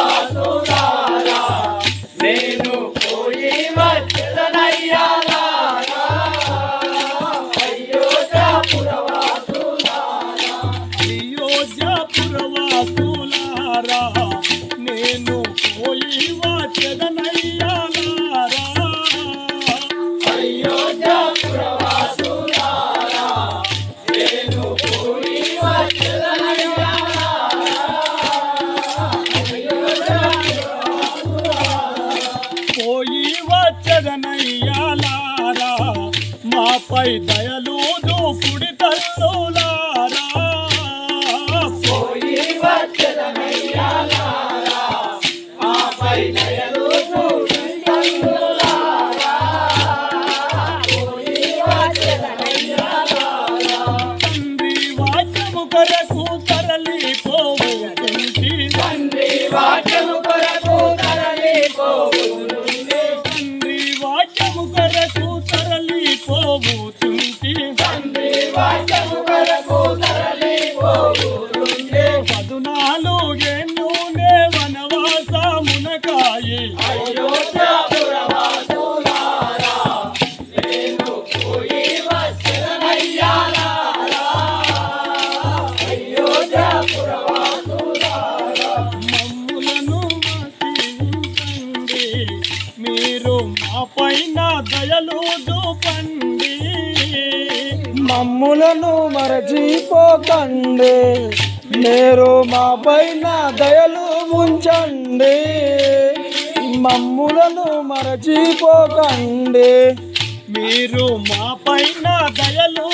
అయోధ్యాపురవాసులారా నేను పోయి వచ్చెదనయ్యా అయోధ్యాపురవాసులారా అయోధ్యాపురవాసులారా నేను పోయి వచ్చెదనయ్యా అయోధ్యాపురవాసులారా నేను పోయి వచ్చెదనయ్యా పోయి వచ్చదనయ్యాలారా మాపై దయలు దూపుడి తల్లులారా పోయి వచ్చదనయ్యాలారా మాపై దయలు దూపుడి తల్లులారా పోయి వచ్చదనయ్యాలారా తండ్రి వాక్యము కొరకు తరలిపోవుంటి తండ్రి వాక్యము కొరకు తరలిపోవునుంది తండ్రి వాక్యము కొరకు తరలిపోవుతుంటి తండ్రి వాక్యము కొరకు తరలిపోవునుంది 14 ఏళ్ళునే వనవాసమునకాయి అయోధ్యాపురవాసులారా నేను పోయి వచ్చదనయ్యాలారా అయోధ్యాపురవాసులారా మమ్ములను మన్నించండి మీరు మాపైన దయలు చూపండి మమ్ములను మరచిపోకండి మీరు మా పైన దయలు ఉంచండి మమ్ములను మరచిపోకండి మీరు మాపైన దయలు